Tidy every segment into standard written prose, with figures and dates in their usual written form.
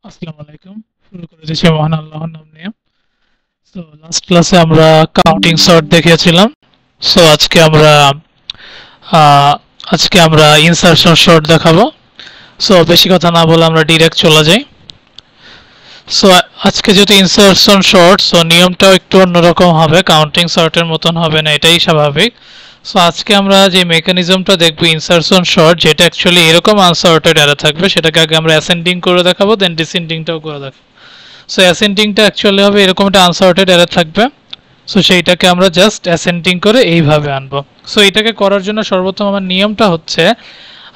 আসসালামু আলাইকুম। শুরু করে দিচ্ছি মহান আল্লাহর নাম নিয়ে। সো লাস্ট ক্লাসে আমরা কাউন্টিং সর্ট দেখিয়েছিলাম। সো আহ, আজকে আমরা ইনসারশন শর্ট দেখাবো। সো বেশি কথা না বলে আমরা ডিরেক্ট চলে যাই। সো আজকে যেহেতু ইনসারশন শর্ট, সো নিয়মটাও একটু অন্যরকম হবে, কাউন্টিং সর্টের মতন হবে না, এটাই স্বাভাবিক। সো আজকে আমরা যে মেকানিজমটা দেখবো ইনসারশন শর্ট, যেটা অ্যাকচুয়ালি এরকম আনসর্টেড অ্যারে থাকবে, সেটাকে আগে আমরা অ্যাসেন্ডিং করে দেখাবো, দেন ডিসেন্ডিংটাও করে দেখাবো। সো অ্যাসেন্ডিংটা অ্যাকচুয়ালি হবে এরকম একটা আনসর্টেড অ্যারে থাকবে। সো সেইটাকে আমরা জাস্ট অ্যাসেন্ডিং করে এইভাবে আনবো। সো এটাকে করার জন্য সর্বপ্রথম আমার নিয়মটা হচ্ছে,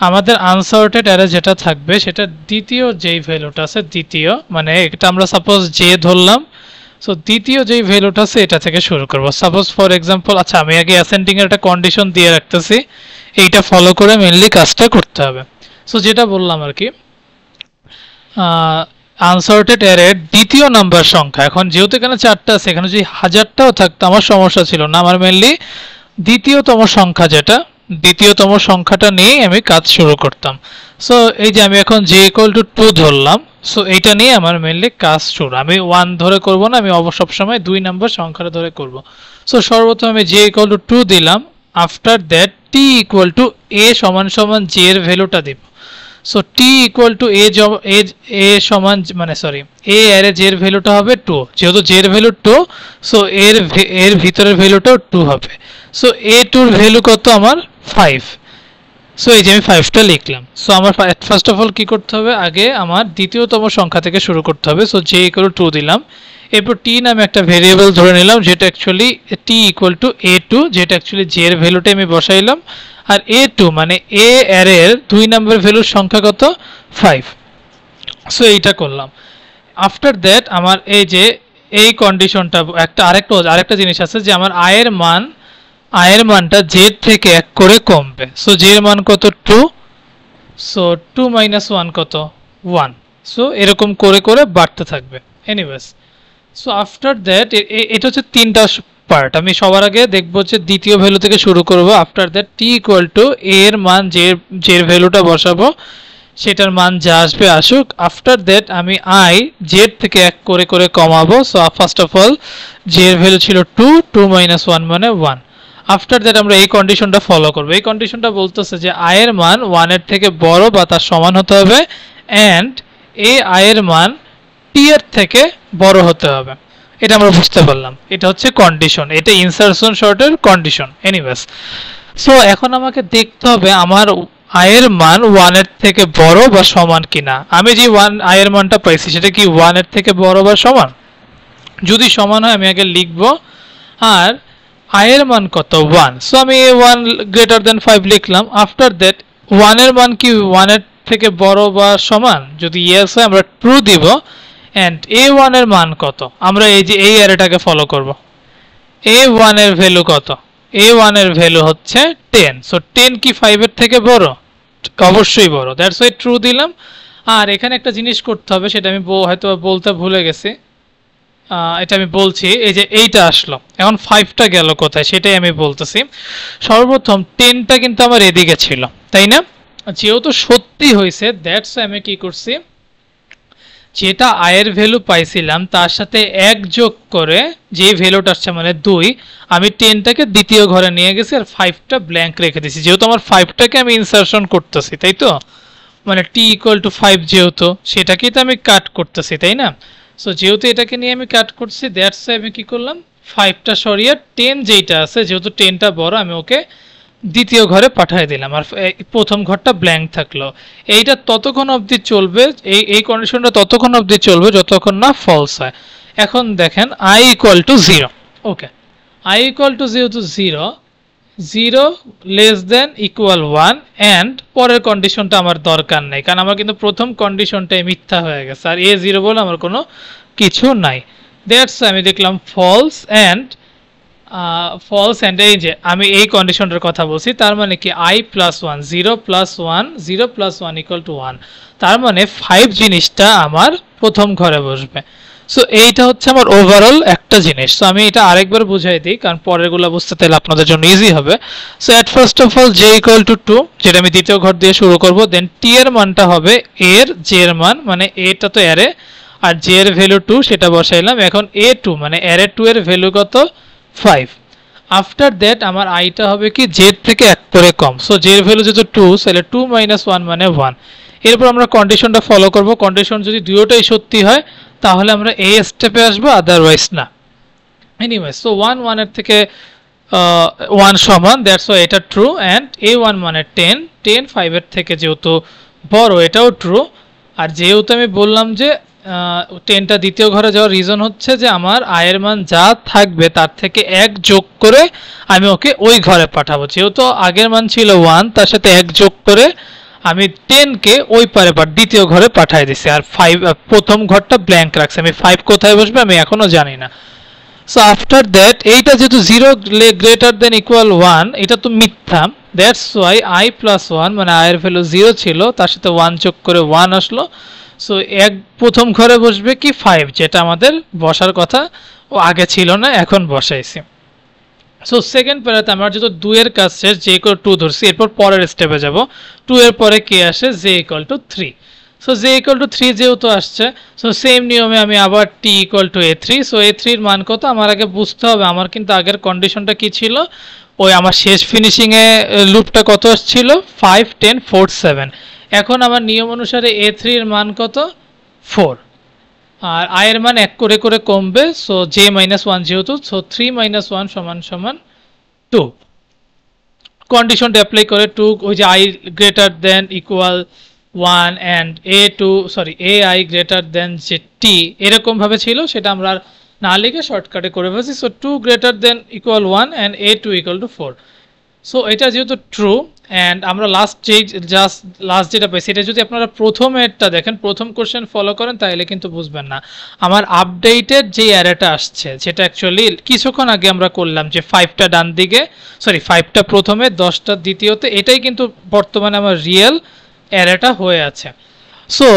আমাদের আনসর্টেড অ্যারে যেটা থাকবে সেটা দ্বিতীয় যেই ভ্যালুটা আছে, দ্বিতীয় মানে এটা আমরা সাপোজ জে ধরলাম। সো দ্বিতীয় যেই ভ্যালুটা আছে এটা থেকে শুরু করব। সাপোজ ফর এক্সাম্পল, আচ্ছা আমি আগে অ্যাসেন্ডিং এর একটা কন্ডিশন দিয়ে রাখতেছি, এইটা ফলো করে মেনলি কাজটা করতে হবে। সো যেটা বললাম আর কি, আনসর্টেড অ্যারের দ্বিতীয় নাম্বার সংখ্যা, এখন যেহেতু এখানে চারটা আছে, এখানে যদি হাজারটাও থাকতো আমার সমস্যা ছিল না, আমার মেনলি দ্বিতীয়তম সংখ্যা যেটা, দ্বিতীয়তম সংখ্যাটা নিয়েই আমি কাজ শুরু করতাম। সো এই যে আমি এখন জে ইকুয়াল টু 2 ধরলাম। সো এইটা নিয়ে আমার মেনলি কাজ শুরু, আমি 1 ধরে করব না, আমি সবসময় 2 নাম্বার সংখ্যাটা ধরে করব। সো সর্বপ্রথম আমি জে ইকুয়াল টু 2 দিলাম। After that T equal to A সমান সমান জে এর ভ্যালুটা দিব। So T equal to A সমান মানে সরি এ এর এর ভ্যালুটা হবে 2, যেহেতু জে এর ভ্যালু 2, সো এর ভিতরের ভ্যালুটাও 2 হবে। সো এ টুর ভ্যালু কত আমার 5। সো এই যে আমি 5টা লিখলাম। সো আমার ফার্স্ট অফ অল কি করতে হবে, আগে আমার দ্বিতীয়তম সংখ্যা থেকে শুরু করতে হবে। সো জে ইকুয়াল টু 2 দিলাম। এরপর টি নামে একটা ভেরিয়েবল ধরে নিলাম, যেটা actually T equal to A two, যেটা অ্যাকচুয়ালি জে এর ভ্যালুটা আমি বসাইলাম। আর এ টু মানে এ অ্যারের 2 নম্বর ভ্যালুর সংখ্যা কত, 5। সো এইটা করলাম। আফটার দ্যাট আমার এই যে এই কন্ডিশনটা, আরেকটা জিনিস আছে যে আমার আয়ের মানটা জেড থেকে 1 করে কমবে। সো জে এর মান কত, 2। সো 2 মাইনাস 1 কত, 1। সো এরকম করে করে বাড়তে থাকবে। এনিওয়েজ, সো আফটার দ্যাট এটা হচ্ছে 3টা পার্ট। আমি সবার আগে দেখবো যে দ্বিতীয় ভ্যালু থেকে শুরু করব। After that T equal two এর মান যে ভ্যালুটা বসাবো, সেটার মান যা আসবে আসুক। আফটার দ্যাট আমি আই জেড থেকে 1 করে করে কমাবো। So first of all J এর ভ্যালু ছিল 2, 2 মাইনাস 1 মানে 1। আফটার দ্যাট আমরা এই কন্ডিশনটা ফলো করবো। এই কন্ডিশনটা বলতেছে যে আয়ের মান 1 এর থেকে বড় বা তার সমান হতে হবে, অ্যান্ড আয়ের মান টি এর থেকে বড় হতে হবে। এটা আমরা বুঝতে পারলাম, এটা হচ্ছে কন্ডিশন, এটা ইনসারশন শর্টের কন্ডিশন। এনিওয়েজ, সো এখন আমাকে দেখতে হবে আমার আয়ের মান 1 এর থেকে বড় বা সমান কিনা। আমি যে আয়ের মানটা পাইছি সেটা কি 1 এর থেকে বড় বা সমান? যদি সমান হয় আমি আগে লিখব। আর আয়ের মান কত, 1। সো আমি 1 গ্রেটার দেন 5 লিখলাম। আফটার দ্যাট 1 এর মান কি 1 এর থেকে বড় বা সমান? যদি ইয়েস হয় আমরা ট্রু দিব। অ্যান্ড a1 এর মান কত, আমরা এই যে এই অ্যারেটাকে ফলো করব। a1 এর ভ্যালু কত, a1 এর ভ্যালু হচ্ছে 10। সো 10 কি 5 এর থেকে বড়? অবশ্যই বড়, দ্যাটস ওয়াই ট্রু দিলাম। আর এখানে একটা জিনিস করতে হবে, সেটা আমি হয়তো বলতে ভুলে গেছি, এটা আমি বলছি। এই যে এইটা আসলো, এখন 5টা গেল কোথায় সেটাই আমি বলতেছি। সর্বপ্রথম 10টা কিন্তু আমার এদিকে ছিল, তাই না? যেহেতু সত্যি হয়েছে, দ্যাটস আমি কি করছি, যেটা আয়ের ভ্যালু পাইছিলাম তার সাথে 1 যোগ করে যে ভ্যালুটা আসছে মানে 2, আমি 10টাকে দ্বিতীয় ঘরে নিয়ে গেছি আর 5টা ব্ল্যাঙ্ক রেখে দিয়েছি, যেহেতু আমার 5টাকে আমি ইনসারশন করতেছি, তাই তো? মানে টি ইকুয়াল টু 5 যেহেতু, সেটাকেই তো আমি কাট করতেছি, তাই না? সো যেহেতু এটাকে নিয়ে আমি কাট করছি, দ্যাটস আমি কি করলাম, 5টা সরিয়ে 10 যেইটা আছে, যেহেতু 10টা বড়, আমি ওকে দ্বিতীয় ঘরে পাঠিয়ে দিলাম আর প্রথম ঘরটা ব্ল্যাঙ্ক থাকলো। এইটা ততক্ষণ অবধি চলবে, এই কন্ডিশনটা ততক্ষণ অবধি চলবে যতক্ষণ না ফলস হয়। এখন দেখেন I equal to 0। Okay, I equal to যেহেতু 0, 0 লেস দেন ইকুয়াল 1, অ্যান্ড পরের কন্ডিশনটা আমার দরকার নেই, কারণ আমার কিন্তু প্রথম কন্ডিশনটাই মিথ্যা হয়ে গেছে, আর a0 বলে আমার কোনো কিছু নাই। দ্যাটস আমি দেখলাম ফলস অ্যান্ড এই যে আমি এই কন্ডিশনটার কথা বলছি, তার মানে কি i plus 1, 0 plus 1, 0 plus 1 equal to 1। তার মানে 5 জিনিসটা আমার প্রথম ঘরে বসবে। সো এইটা হচ্ছে আমার ওভারঅল একটা জিনিস। সো আমি এটা আরেকবার বুঝাই দিই, কারণ পরেরগুলো বুঝতে তাহলে আপনাদের জন্য ইজি হবে। So at first of all J equal to 2, যেটা আমি দ্বিতীয় ঘর দিয়ে শুরু করব। দেন টি এর মানটা হবে এর জে এর মান, মানে এটা তো অ্যারে আর জে এর ভ্যালু 2, সেটা বসাইলাম। এখন এ 2 মানে অ্যারে 2 এর ভ্যালু কত 5। আফটার দ্যাট আমার আইটা হবে কি জেড থেকে এক করে কম। সো জে এর ভ্যালু যেহেতু 2, তাহলে 2 - 1 মানে 1। এরপর আমরা কন্ডিশনটা ফলো করব। কন্ডিশন যদি দুটোই সত্যি হয় তাহলে আমরা এই স্টেপে আসবো, আদারওয়াইজ না। এনিওয়ে, সো 1 1 এর থেকে 1 সমান, দ্যাটস ওয়াই এটা ট্রু। অ্যান্ড a1 মানে 10, 10 5 এর থেকে যেহেতু বড়, এটাও ট্রু। আর যেহেতু আমি বললাম যে 10টা দ্বিতীয় ঘরে যাওয়ার রিজন হচ্ছে যে আমার আয়ের মান যা থাকবে তার থেকে 1 যোগ করে আমি ওকে ওই ঘরে পাঠাবো। যেহেতু আগের মান ছিল 1, তার সাথে 1 যোগ করে আমি 10কে ওই পারে দ্বিতীয় ঘরে পাঠিয়ে দিছি। আর 5 প্রথম ঘরটা ব্ল্যাঙ্ক রাখছি। আমি 5 কোথায় বসবে আমি এখনো জানি না। সো আফটার দ্যাট এইটা যেহেতু 0 গ্রেটার দেন ইকুয়াল 1, এটা তো মিথ্যা। দ্যাটস ওয়াই i প্লাস 1 মানে i এর ভ্যালু 0 ছিল, তার সাথে 1 যোগ করে 1 আসলো। সো প্রথম ঘরে বসবে কি 5, যেটা আমাদের বসার কথা, ও আগে ছিল না, এখন বসাইছি। সো সেকেন্ড প্যারাতে আমার যেহেতু 2 এর কাজ শেষ, জে ইকুয়াল 2 ধরছি, এরপর পরের স্টেপে যাব। 2 এর পরে কে আসে, J equal to 3। So J equal to 3 যেহেতু আসছে, সো সেম নিয়মে আমি আবার টি equal two a3। So a3 এর মান কত আমার আগে বুঝতে হবে। আমার কিন্তু আগের কন্ডিশনটা কি ছিল, ওই আমার শেষ ফিনিশিংয়ে লুপটা কত আসছিল 5 10 4 7। এখন আমার নিয়ম অনুসারে a3 এর মান কত 4, আর i এর মান 1 করে করে কমবে। সো j - 1 যেহেতু, সো 3 - 1 সমান সমান 2। কন্ডিশনটা অ্যাপ্লাই করে 2, ওই যে i greater than equal 1 and ai greater than যে t এরকম ভাবে ছিল, সেটা আমরা না লিখে শর্টকাটে করে ফেলছি। So 2 greater than equal 1 and a2 equal to 4। So এটা যেহেতু ট্রু, অ্যান্ড আমরা লাস্ট যেটা পাইছি, এটা যদি আপনারা প্রথমেরটা দেখেন, প্রথম কোশ্চেন ফলো করেন, তাহলে কিন্তু বুঝবেন না। আমার আপডেটেড যে অ্যারেটা আসছে, যেটা অ্যাকচুয়ালি কিছুক্ষণ আগে আমরা করলাম, যে 5টা ডান দিকে, 5টা প্রথমে 10টা দ্বিতীয়তে, এটাই কিন্তু বর্তমানে আমার রিয়েল অ্যারেটা হয়ে আছে। সো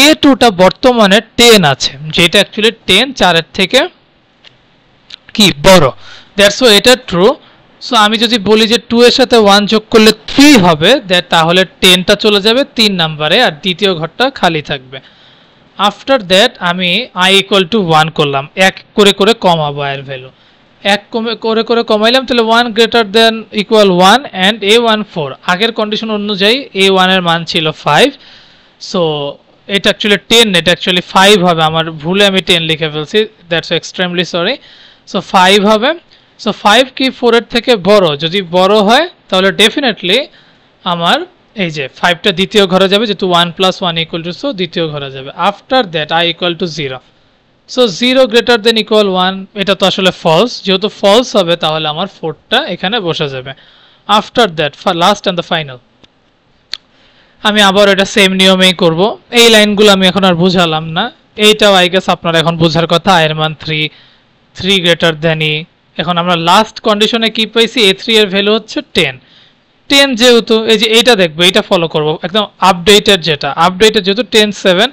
a2টা বর্তমানে 10 আছে, যেটা অ্যাকচুয়ালি 10 4-এর থেকে কি বড়। দ্যাটস ওয়াই এটা ট্রু। সো আমি যদি বলি যে 2 এর সাথে 1 যোগ করলে 3 হবে, তাহলে 10টা চলে যাবে 3 নাম্বারে, আর দ্বিতীয় ঘরটা খালি থাকবে। আফটার দ্যাট আমি i ইকুয়াল টু 1 করলাম, 1 করে করে কমাবো এর ভ্যালু, 1 করে করে কমাইলাম, তাহলে 1 greater than equal 1 and a1 4। আগের কন্ডিশন অনুযায়ী a1 এর মান ছিল 5। সো এটা অ্যাকচুয়ালি 10, এটা অ্যাকচুয়ালি 5 হবে, আমার ভুলে আমি 10 লিখে ফেলছি, দ্যাটস এক্সট্রিমলি সরি। সো 5 হবে। সো 5 কি 4 এর থেকে বড়? যদি বড় হয় তাহলে ডেফিনেটলি আমার এই যে 5টা দ্বিতীয় ঘরে যাবে, যেহেতু 1 + 1 ইকুয়াল টু, সো দ্বিতীয় ঘরে যাবে। After that i equal to 0। So 0 greater than equal 1, এটা তো আসলে ফলস, যেহেতু ফলস হবে তাহলে আমার 4টা এখানে বসে যাবে। After that last and the final, আমি আবার এটা সেম নিয়মেই করব। এই লাইনগুলো আমি এখন আর বুঝালাম না, এইটাও আই গেস আপনার এখন বোঝার কথা। আয়ের মান 3 গ্রেটার দেন ই। এখন আমরা লাস্ট কন্ডিশনে কি পাইছি, a3 এর ভ্যালু হচ্ছে 10। যেহেতু এই যে এইটা দেখবো, এইটা ফলো করব একদম আপডেটেড, যেহেতু 10 7।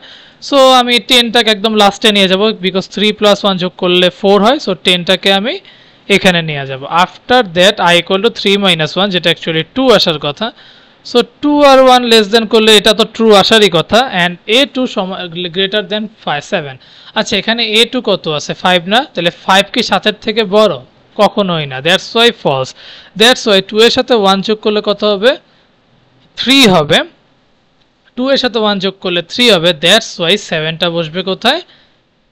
সো আমি 10টাকে একদম লাস্টে নিয়ে যাব, বিকজ 3 + 1 যোগ করলে 4 হয়। সো 10টাকে আমি এখানে নিয়ে যাব। After that i equal to 3 - 1, যেটা অ্যাকচুয়ালি 2 আসার কথা। সো 2 আর 1 লেস দেন করলে এটা তো ট্রু আসারই কথা, অ্যান্ড a2 গ্রেটার দেন 7। আচ্ছা, এখানে a2 কত আছে 5 না, তাহলে 5 কি 7-এর থেকে বড়? কখনোই না, that's why false. That's why 2 এর সাথে 1 যোগ করলে কত হবে, 3 হবে। 2 এর সাথে 1 যোগ করলে 3 হবে, দ্যাটস ওয়াই 7টা বসবে কোথায়,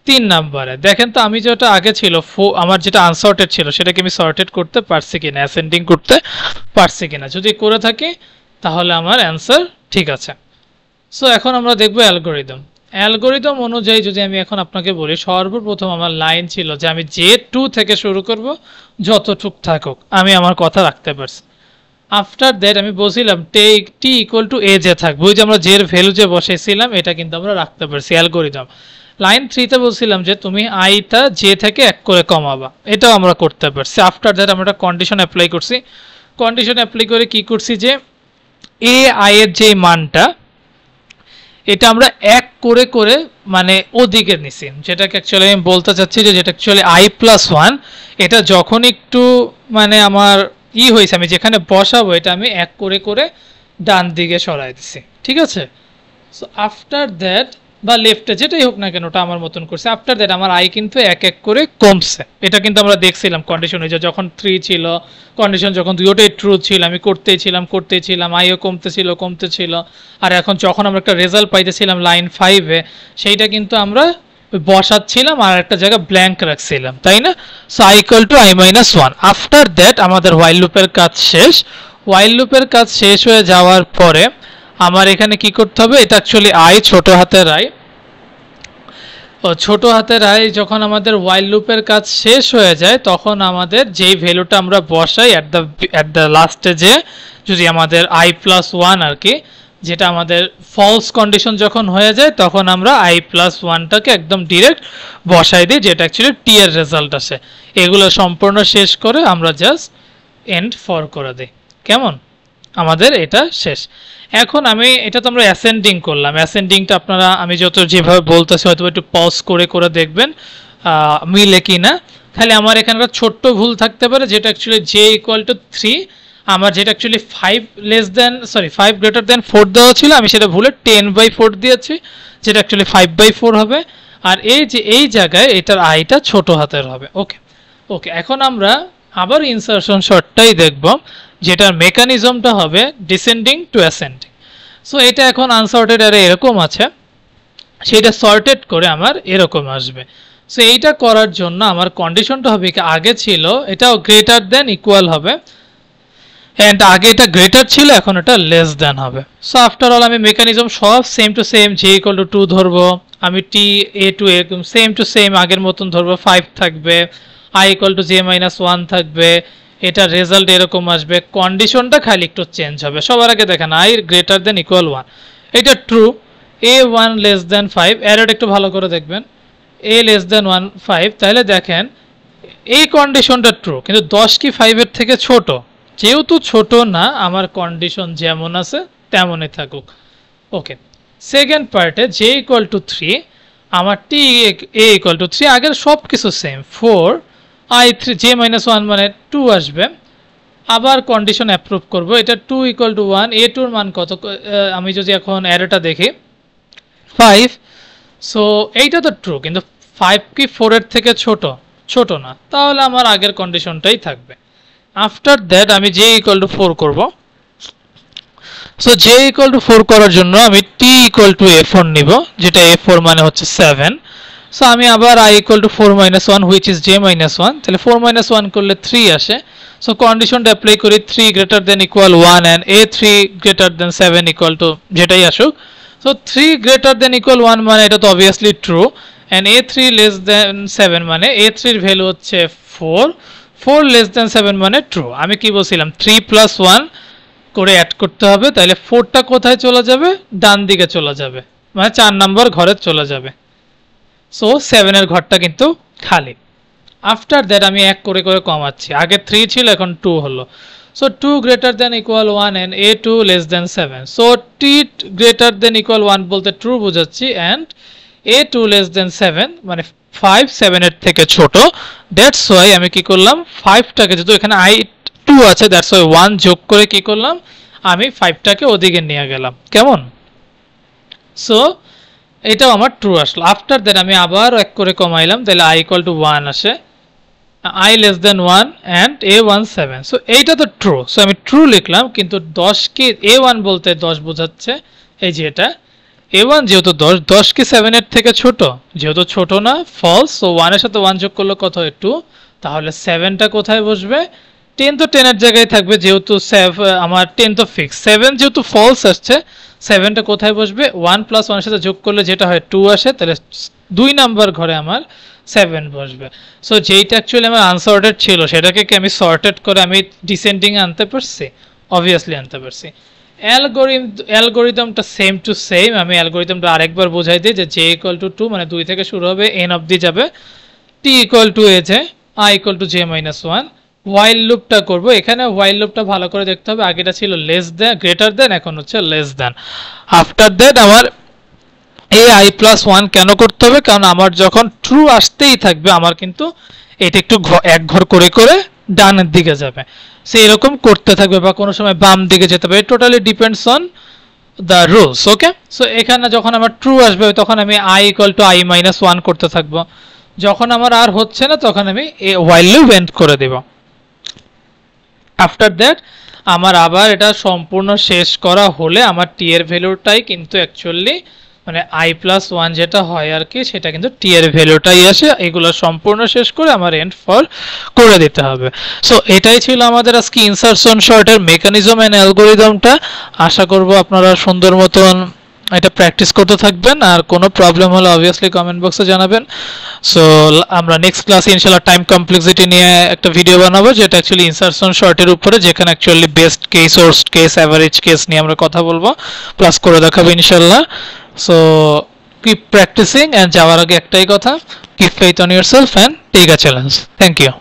3 নাম্বারে। দেখেন তো আমি যেটা আগে ছিল, আমার যেটা আনসর্টেড ছিল, সেটাকে আমি সর্টেড করতে পারছি কিনা, অ্যাসেন্ডিং করতে পারছি কিনা। যদি করে থাকি তাহলে আমার অ্যান্সার ঠিক আছে। সো এখন আমরা দেখব অ্যালগোরিদম অনুযায়ী। যদি আমি এখন আপনাকে বলি, সর্বপ্রথম আমার লাইন ছিল যে আমি J2 থেকে শুরু করব, যতটুক থাকুক আমি আমার কথা রাখতে পারছি। আফটার দ্যাট আমি বলছিলাম টি ইকুয়াল টু এ যে থাকবে, ওই যে আমরা জের ভ্যালু যে বসাইছিলাম এটা কিন্তু আমরা রাখতে পারছি অ্যালগোরিদম। লাইন 3তে বলছিলাম যে তুমি আইটা জে থেকে 1 করে কমাবা, এটাও আমরা করতে পারছি। আফটার দ্যাট আমরা একটা কন্ডিশন অ্যাপ্লাই করছি। কন্ডিশন অ্যাপ্লাই করে কি করছি, যে এ আই এর যে মানটা, এটা আমরা এক করে করে মানে ওদিকে নিছি, যেটাকে অ্যাকচুয়ালি আমি বলতে চাচ্ছি যে যেটা অ্যাকচুয়ালি i+1, এটা যখন একটু মানে আমার হয়েছে, আমি যেখানে বসাবো এটা আমি এক করে করে ডান দিকে সরাই দিছি, ঠিক আছে। সো আফটার দ্যাট বা লেফটে যেটাই হোক না কেন ওটা আমার মতন করছে। আফটার দ্যাট আমার আই কিন্তু এক এক করে কমছে, এটা কিন্তু আমরা দেখছিলাম কন্ডিশনে যে যখন 3 ছিল, কন্ডিশন যখন দুটোই ট্রু ছিল আমি করতেই ছিলাম, আইও কমতেছিল। আর এখন যখন আমরা একটা রেজাল্ট পাইতেছিলাম লাইন 5-এ, সেইটা কিন্তু আমরা বসাচ্ছিলাম আর একটা জায়গা ব্ল্যাঙ্ক রাখছিলাম, তাই না। So i = i-1। After that আমাদের হোয়াইল লুপের কাজ শেষ। হোয়াইল লুপের কাজ শেষ হয়ে যাওয়ার পরে আমার এখানে কি করতে হবে, এটা অ্যাকচুয়ালি আই ছোট হাতের আই, ছোট হাতের আই যখন আমাদের হোয়াইল লুপের কাজ শেষ হয়ে যায় তখন আমাদের যেই ভ্যালুটা আমরা বসাই অ্যাট দ্য লাস্টে, যে যদি আমাদের i+1 আর কি, যেটা আমাদের ফলস কন্ডিশন যখন হয়ে যায় তখন আমরা i+1টাকে একদম ডিরেক্ট বসাই দিই, যেটা অ্যাকচুয়ালি টি এর রেজাল্ট আসে। এগুলো সম্পূর্ণ শেষ করে আমরা জাস্ট এন্ড ফর করে দিই, কেমন, আমাদের এটা শেষ। এখন আমি এটা তো আমরা অ্যাসেন্ডিং করলাম, অ্যাসেন্ডিংটা আপনারা আমি যত যেভাবে বলতেছি হয়তো একটু পজ করে করে দেখবেন মিলে কি না। খালি আমার এখানে একটা ছোট্ট ভুল থাকতে পারে, যেটা অ্যাকচুয়ালি j = 3, আমার যেটা অ্যাকচুয়ালি 5 greater than 4 দেওয়া ছিল, আমি সেটা ভুলে 10/4 দিয়েছি, যেটা অ্যাকচুয়ালি 5/4 হবে। আর এই যে এই জায়গায় এটার আইটা ছোট হাতের হবে। ওকে এখন আমরা আবার ইনসারশন শর্টটাই দেখব, যেটার মেকানিজমটা হবে ডিসেন্ডিং টু অ্যাসেন্ডিং। সো এটা এখন আনসর্টেড অ্যারে এরকম আছে, সেটা সর্টেড করে আমার এরকম আসবে। সো এইটা করার জন্য আমার কন্ডিশনটা হবে কি, আগে ছিল এটাও গ্রেটার দেন ইকুয়াল হবে, অ্যান্ড আগে এটা গ্রেটার ছিল এখন এটা লেস দেন হবে। সো আফটার অল আমি মেকানিজম সব সেম টু সেম, j = 2 ধরবো, আমি t a2 এরকম সেম টু সেম আগের মতন ধরবো, 5 থাকবে, i = j-1 থাকবে, এটা রেজাল্ট এরকম আসবে। কন্ডিশনটা খালি একটু চেঞ্জ হবে। সবার আগে দেখেন i > 1, এটা ট্রু, a1 < 5, অ্যারোটা একটু ভালো করে দেখবেন, a < 5, তাহলে দেখেন এই কন্ডিশনটা ট্রু, কিন্তু 10 কি 5 এর থেকে ছোট, যেহেতু ছোট না আমার কন্ডিশন যেমন আছে তেমনই থাকুক। ওকে, সেকেন্ড পার্টে j = 3, আমার t a = 3, আগের সব কিছু সেম, 4 i3 j-1 মানে 2 আসবে, আবার কন্ডিশন অ্যাপ্রুভ করব, এটা 2 = 1, a2 এর মান কত, আমি যদি এখন অ্যারোটা দেখি 5, সো এইটা তো ট্রু, কিন্তু 5 কি 4 এর থেকে ছোট না, তাহলে আমার আগের কন্ডিশনটাই থাকবে। আফটার দ্যাট আমি j = 4 করব। সো j = 4 করার জন্য আমি t = a4 নিব, যেটা a4 মানে হচ্ছে 7। সো আমি আবার i = 4 - 1 which is j-1, তাহলে 4 - 1 করলে 3 আসে। সো কন্ডিশনটা অ্যাপ্লাই করি, 3 > 1 and a3 > 7 যেটাই আসুক। সো 3 > 1 মানে এটা তো অবভিয়াসলি ট্রু, and a3 < 7 মানে a3 এর ভ্যালু হচ্ছে 4 < 7 মানে ট্রু। আমি কি বলছিলাম 3 + 1 করে অ্যাড করতে হবে, তাহলে 4টা কোথায় চলে যাবে, ডান দিকে চলে যাবে, মানে 4 নম্বর ঘরে চলে যাবে। সো 7 এর ঘরটা কিন্তু খালি। আফটার দ্যাট আমি এক করে করে কমাচ্ছি, আগে 3 ছিল এখন 2 হলো। So 2 > 1 and a2 < 7, so t < 1 বলতে ট্রু বোঝাচ্ছি, and a2 < 7 মানে 5 7 এর থেকে ছোট। দ্যাটস ওয়াই আমি কি করলাম, 5টাকে যেহেতু এখানে i2 আছে, দ্যাটস ওয়াই 1 যোগ করে কি করলাম, আমি 5টাকে ওদিকে নিয়ে গেলাম, কেমন। সো এটাও আমার ট্রু আসলো। আফটার দ্যাট আমি আবার এক করে কমাইলাম, তাহলে i = 1 আসে, i < 1 and a1 7, সো এইটা তো ট্রু, সো আমি ট্রু লিখলাম, কিন্তু 10 কি a1 বলতে 10 বোঝাচ্ছে, এই যে এটা a1 যেহেতু 10 কি 7 এর থেকে ছোট, যেহেতু ছোট না ফলস, সো 1 এর সাথে 1 যোগ করলে কত হয় 2, তাহলে 7টা কোথায় বসবে, 10 তো 10 এর জায়গায় থাকবে, যেহেতু আমার 10 তো ফিক্স, 7 যেহেতু ফলস আসছে, 7টা কোথায় বসবে, 1 + 1 এর সাথে যোগ করলে যেটা হয় 2 আসে, তাহলে 2 নাম্বার ঘরে আমার 7 বসবে। সো যেইটা অ্যাকচুয়ালি আমার আনসর্টেড ছিল সেটাকে কি আমি সর্টেড করে আমি ডিসেন্ডিং এ আনতে পারছি, অবভিয়াসলি আনতে পারছি। অ্যালগরিদমটা সেম টু সেম, আমি অ্যালগরিদমটা আরেকবার বোঝাই দিই, যে j = 2 মানে 2 থেকে শুরু হবে, n অবধি যাবে, t = aj, i = j-1, while লুপটা করব। এখানে হোয়াইল লুপটা ভালো করে দেখতে হবে, আগেটা ছিল লেস দেন গ্রেটার দেন, এখন হচ্ছে লেস দেন। আফটার দ্যাট আমার এই i প্লাস 1 কেন করতে হবে, কারণ আমার যখন ট্রু আসতেই থাকবে আমার কিন্তু এটা একটু এক ঘর করে করে ডানের দিকে যাবে, সে এরকম করতে থাকবে বা কোনো সময় বাম দিকে যেতে পারে, totally depends on the rules. Okay, so এখানে যখন আমার ট্রু আসবে তখন আমি i equal to i minus 1 করতে থাকবো, যখন আমার আর হচ্ছে না তখন আমি while লুপ এন্ড করে দেব। আফটার দ্যাট আমার আবার এটা সম্পূর্ণ শেষ করা হলে আমার টি এর ভ্যালুটাই কিন্তু অ্যাকচুয়ালি মানে i প্লাস 1 যেটা হয় আর কি, সেটা কিন্তু টি এর ভ্যালুটাই আসে। এগুলো সম্পূর্ণ শেষ করে আমার এন্ড ফর করে দিতে হবে। সো এটাই ছিল আমাদের আজকে ইনসারশন শর্টের মেকানিজম এন্ড অ্যালগরিদমটা। আশা করব আপনারা সুন্দর মতন এটা প্র্যাকটিস করতে থাকবেন, আর কোনো প্রবলেম হলে অবভিয়াসলি কমেন্ট বক্সে জানাবেন। সো আমরা নেক্সট ক্লাসে ইনশাআল্লাহ টাইম কমপ্লেক্সিটি নিয়ে একটা ভিডিও বানাবো, যেটা অ্যাকচুয়ালি ইনসারশন শর্টের উপরে, যেখানে actually best case, worst case, average case নিয়ে আমরা কথা বলবো, প্লাস করে দেখাবো ইনশাআল্লাহ। সো কিপ প্র্যাকটিসিং, এন্ড যাওয়ার আগে একটাই কথা, keep faith on yourself and take a challenge. Thank you.